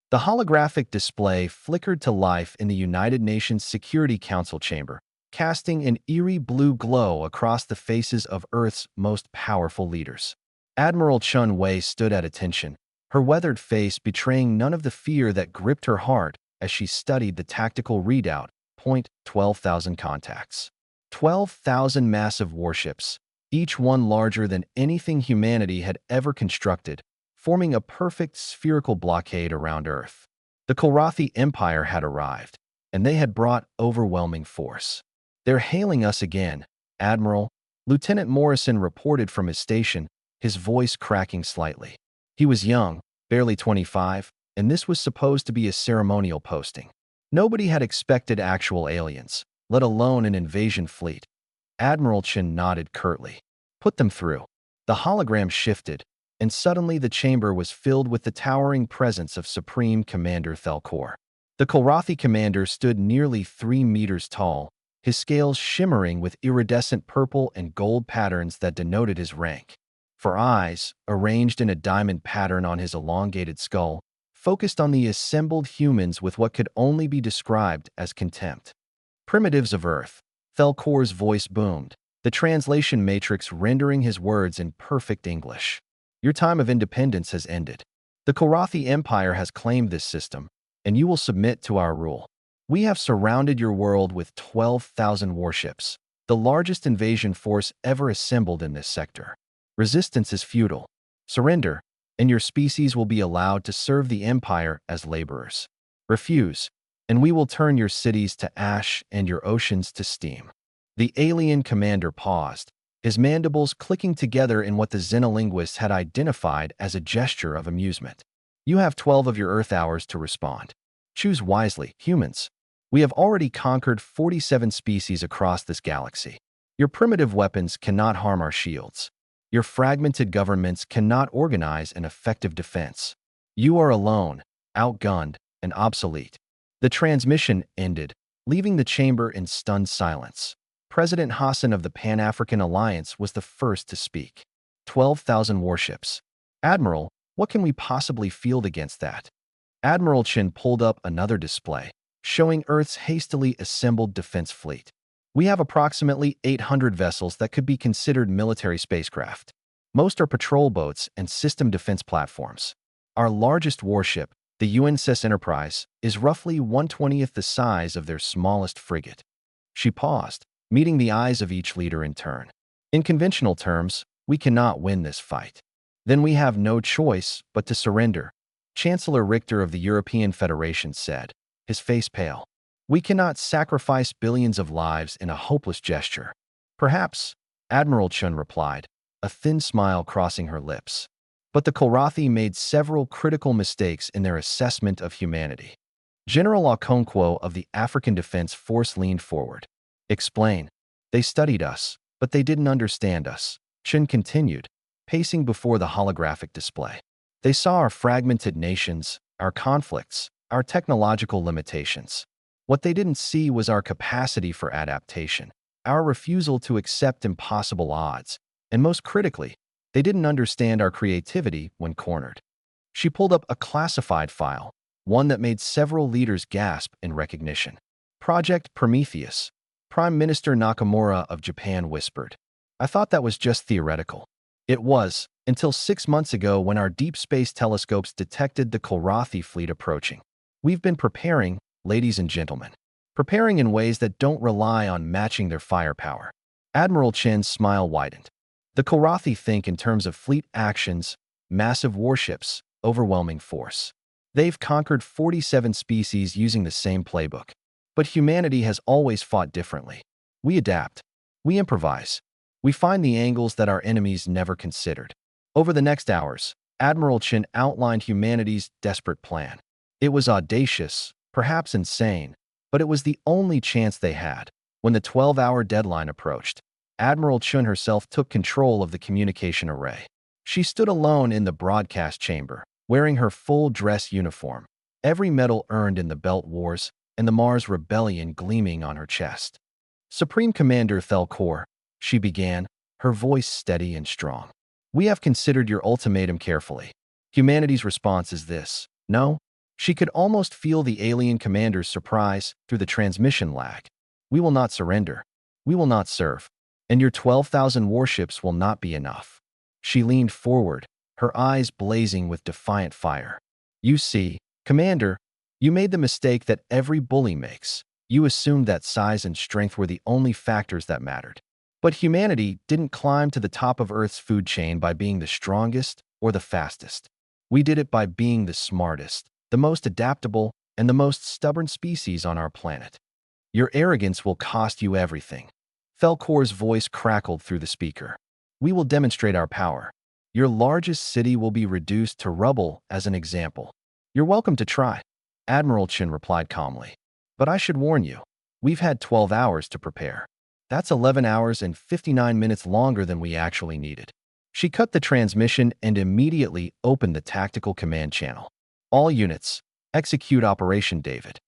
The holographic display flickered to life in the United Nations Security Council chamber, casting an eerie blue glow across the faces of Earth's most powerful leaders. Admiral Chun Wei stood at attention, her weathered face betraying none of the fear that gripped her heart as she studied the tactical readout. 12,000 contacts. 12,000 massive warships, each one larger than anything humanity had ever constructed, forming a perfect spherical blockade around Earth. The Kilrathi Empire had arrived, and they had brought overwhelming force. "They're hailing us again, Admiral," Lieutenant Morrison reported from his station, his voice cracking slightly. He was young, barely 25, and this was supposed to be a ceremonial posting. Nobody had expected actual aliens, let alone an invasion fleet. Admiral Chen nodded curtly. "Put them through." The hologram shifted, and suddenly the chamber was filled with the towering presence of Supreme Commander Thelkor. The Kilrathi commander stood nearly 3 meters tall, his scales shimmering with iridescent purple and gold patterns that denoted his rank. For eyes, arranged in a diamond pattern on his elongated skull, focused on the assembled humans with what could only be described as contempt. "Primitives of Earth," Thelkor's voice boomed, the translation matrix rendering his words in perfect English. "Your time of independence has ended. The Kilrathi Empire has claimed this system, and you will submit to our rule. We have surrounded your world with 12,000 warships, the largest invasion force ever assembled in this sector. Resistance is futile. Surrender, and your species will be allowed to serve the Empire as laborers. Refuse, and we will turn your cities to ash and your oceans to steam." The alien commander paused, his mandibles clicking together in what the xenolinguists had identified as a gesture of amusement. "You have 12 of your Earth hours to respond. Choose wisely, humans. We have already conquered 47 species across this galaxy. Your primitive weapons cannot harm our shields. Your fragmented governments cannot organize an effective defense. You are alone, outgunned, and obsolete." The transmission ended, leaving the chamber in stunned silence. President Hassan of the Pan-African Alliance was the first to speak. 12,000 warships. "Admiral, what can we possibly field against that?" Admiral Chen pulled up another display, showing Earth's hastily assembled defense fleet. "We have approximately 800 vessels that could be considered military spacecraft. Most are patrol boats and system defense platforms. Our largest warship, the UNSS Enterprise, is roughly 1/20th the size of their smallest frigate." She paused, meeting the eyes of each leader in turn. "In conventional terms, we cannot win this fight. Then we have no choice but to surrender," Chancellor Richter of the European Federation said, his face pale. "We cannot sacrifice billions of lives in a hopeless gesture." "Perhaps," Admiral Chun replied, a thin smile crossing her lips. But the Kilrathi made several critical mistakes in their assessment of humanity. General Okonkwo of the African Defense Force leaned forward. "Explain. They studied us, but they didn't understand us," Chun continued, pacing before the holographic display. "They saw our fragmented nations, our conflicts, our technological limitations. What they didn't see was our capacity for adaptation, our refusal to accept impossible odds, and most critically, they didn't understand our creativity when cornered." She pulled up a classified file, one that made several leaders gasp in recognition. "Project Prometheus," Prime Minister Nakamura of Japan whispered. "I thought that was just theoretical." It was, until 6 months ago when our deep space telescopes detected the Kilrathi fleet approaching. "We've been preparing, ladies and gentlemen. Preparing in ways that don't rely on matching their firepower." Admiral Chen's smile widened. "The Kilrathi think in terms of fleet actions, massive warships, overwhelming force. They've conquered 47 species using the same playbook. But humanity has always fought differently. We adapt. We improvise. We find the angles that our enemies never considered." Over the next hours, Admiral Chen outlined humanity's desperate plan. It was audacious, perhaps insane, but it was the only chance they had. When the 12-hour deadline approached, Admiral Chun herself took control of the communication array. She stood alone in the broadcast chamber, wearing her full dress uniform, every medal earned in the Belt Wars, and the Mars Rebellion gleaming on her chest. "Supreme Commander Thelkor," she began, her voice steady and strong. "We have considered your ultimatum carefully. Humanity's response is this: no, She could almost feel the alien commander's surprise through the transmission lag. We will not surrender. We will not serve. And your 12,000 warships will not be enough. She leaned forward, her eyes blazing with defiant fire. You see, Commander, you made the mistake that every bully makes. You assumed that size and strength were the only factors that mattered. But humanity didn't climb to the top of Earth's food chain by being the strongest or the fastest. We did it by being the smartest, the most adaptable, and the most stubborn species on our planet. Your arrogance will cost you everything. Felcor's voice crackled through the speaker. We will demonstrate our power. Your largest city will be reduced to rubble as an example. You're welcome to try, Admiral Chin replied calmly. But I should warn you, we've had 12 hours to prepare. That's 11 hours and 59 minutes longer than we actually needed. She cut the transmission and immediately opened the tactical command channel. All units, execute Operation David.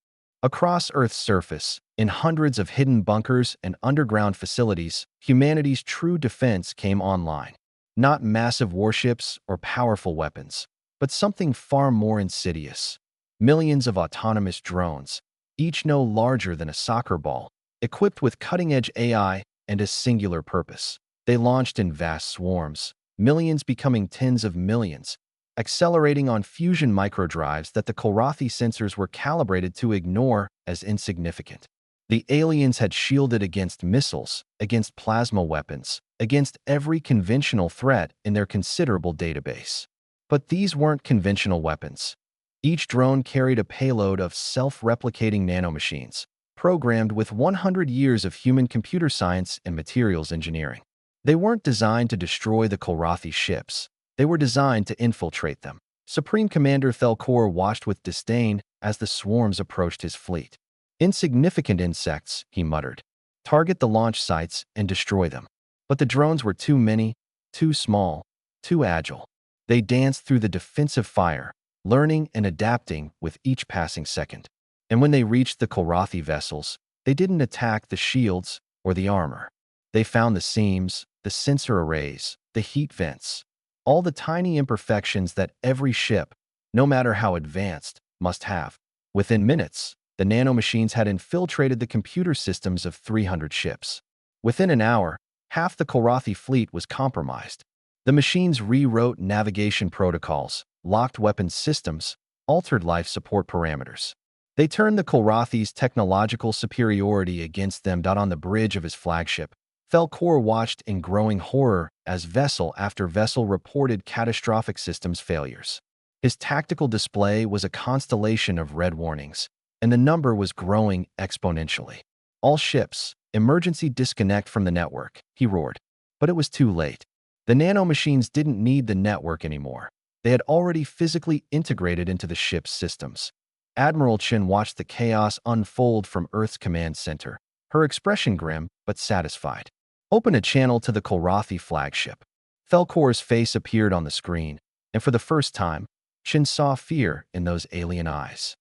Across Earth's surface, in hundreds of hidden bunkers and underground facilities, humanity's true defense came online. Not massive warships or powerful weapons, but something far more insidious. Millions of autonomous drones, each no larger than a soccer ball, equipped with cutting-edge AI and a singular purpose. They launched in vast swarms, millions becoming tens of millions, accelerating on fusion microdrives that the Kolrathi sensors were calibrated to ignore as insignificant. The aliens had shielded against missiles, against plasma weapons, against every conventional threat in their considerable database. But these weren't conventional weapons. Each drone carried a payload of self-replicating nanomachines, programmed with 100 years of human computer science and materials engineering. They weren't designed to destroy the Kolrathi ships. They were designed to infiltrate them. Supreme Commander Felcor watched with disdain as the swarms approached his fleet. Insignificant insects, he muttered. Target the launch sites and destroy them. But the drones were too many, too small, too agile. They danced through the defensive fire, learning and adapting with each passing second. And when they reached the Kolrathi vessels, they didn't attack the shields or the armor. They found the seams, the sensor arrays, the heat vents, all the tiny imperfections that every ship, no matter how advanced, must have. Within minutes, the nanomachines had infiltrated the computer systems of 300 ships. Within an hour, half the Kolrathi fleet was compromised. The machines rewrote navigation protocols, locked weapons systems, altered life support parameters. They turned the Kolrathi's technological superiority against them. On the bridge of his flagship, Felcor watched in growing horror as vessel after vessel reported catastrophic systems failures. His tactical display was a constellation of red warnings, and the number was growing exponentially. All ships, emergency disconnect from the network, he roared. But it was too late. The nanomachines didn't need the network anymore. They had already physically integrated into the ship's systems. Admiral Chin watched the chaos unfold from Earth's command center, her expression grim but satisfied. Open a channel to the Kolrathi flagship. Felcor's face appeared on the screen, and for the first time, Chin saw fear in those alien eyes.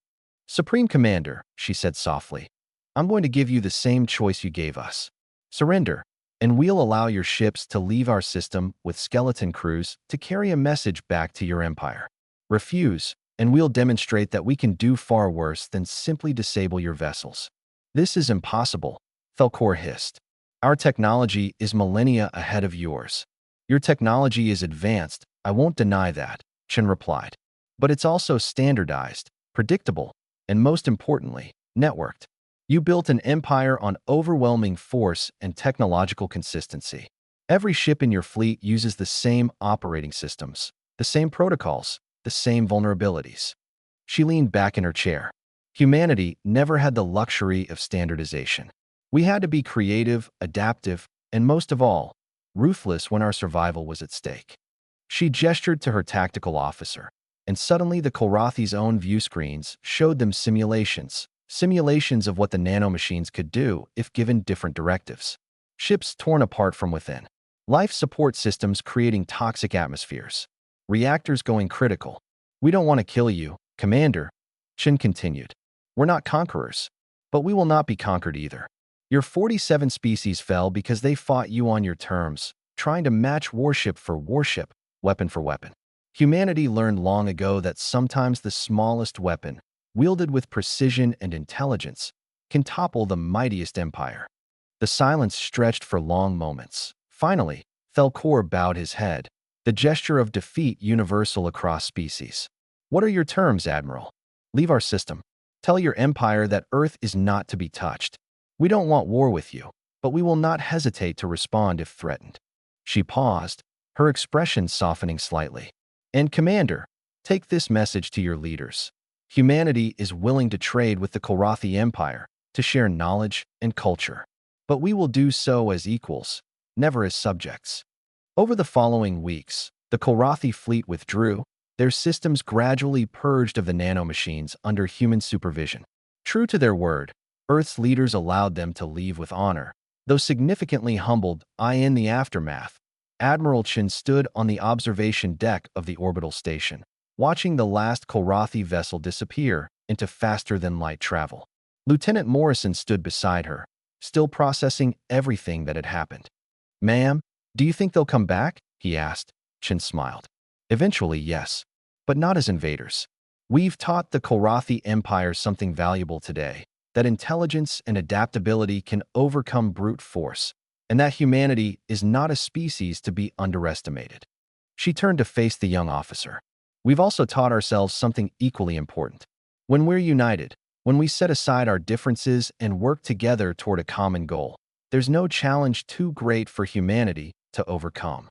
Supreme Commander, she said softly, I'm going to give you the same choice you gave us. Surrender, and we'll allow your ships to leave our system with skeleton crews to carry a message back to your empire. Refuse, and we'll demonstrate that we can do far worse than simply disable your vessels. This is impossible, Felcor hissed. Our technology is millennia ahead of yours. Your technology is advanced, I won't deny that, Chen replied. But it's also standardized, predictable, and most importantly, networked. You built an empire on overwhelming force and technological consistency. Every ship in your fleet uses the same operating systems, the same protocols, the same vulnerabilities. She leaned back in her chair. Humanity never had the luxury of standardization. We had to be creative, adaptive, and most of all, ruthless when our survival was at stake. She gestured to her tactical officer, and suddenly the Kolrathi's own view screens showed them simulations of what the nanomachines could do if given different directives. Ships torn apart from within. Life support systems creating toxic atmospheres. Reactors going critical. We don't want to kill you, Commander, Chin continued. We're not conquerors, but we will not be conquered either. Your 47 species fell because they fought you on your terms, trying to match warship for warship, weapon for weapon. Humanity learned long ago that sometimes the smallest weapon, wielded with precision and intelligence, can topple the mightiest empire. The silence stretched for long moments. Finally, Thelkor bowed his head, the gesture of defeat universal across species. What are your terms, Admiral? Leave our system. Tell your empire that Earth is not to be touched. We don't want war with you, but we will not hesitate to respond if threatened. She paused, her expression softening slightly. And Commander, take this message to your leaders. Humanity is willing to trade with the Kolrathi Empire to share knowledge and culture. But we will do so as equals, never as subjects. Over the following weeks, the Kolrathi fleet withdrew, their systems gradually purged of the nanomachines under human supervision. True to their word, Earth's leaders allowed them to leave with honor. Though significantly humbled, in the aftermath, Admiral Chen stood on the observation deck of the orbital station, watching the last Kolrathi vessel disappear into faster-than-light travel. Lieutenant Morrison stood beside her, still processing everything that had happened. "Ma'am, do you think they'll come back?" he asked. Chen smiled. "Eventually, yes, but not as invaders. We've taught the Kolrathi Empire something valuable today, that intelligence and adaptability can overcome brute force, and that humanity is not a species to be underestimated." She turned to face the young officer. "We've also taught ourselves something equally important. When we're united, when we set aside our differences and work together toward a common goal, there's no challenge too great for humanity to overcome."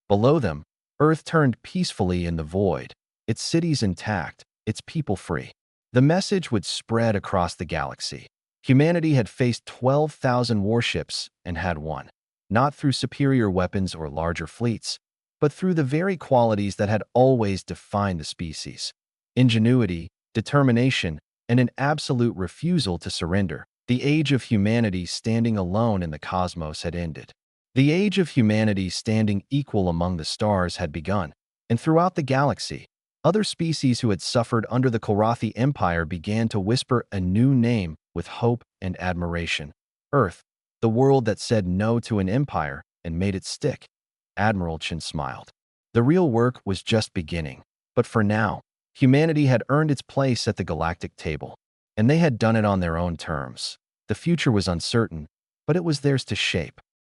Below them, Earth turned peacefully in the void, its cities intact, its people free. The message would spread across the galaxy. Humanity had faced 12,000 warships and had won, not through superior weapons or larger fleets, but through the very qualities that had always defined the species: ingenuity, determination, and an absolute refusal to surrender. The age of humanity standing alone in the cosmos had ended. The age of humanity standing equal among the stars had begun, and throughout the galaxy, other species who had suffered under the Kolrathi Empire began to whisper a new name with hope and admiration: Earth, the world that said no to an empire and made it stick. Admiral Chen smiled. The real work was just beginning, but for now, humanity had earned its place at the galactic table, and they had done it on their own terms. The future was uncertain, but it was theirs to shape.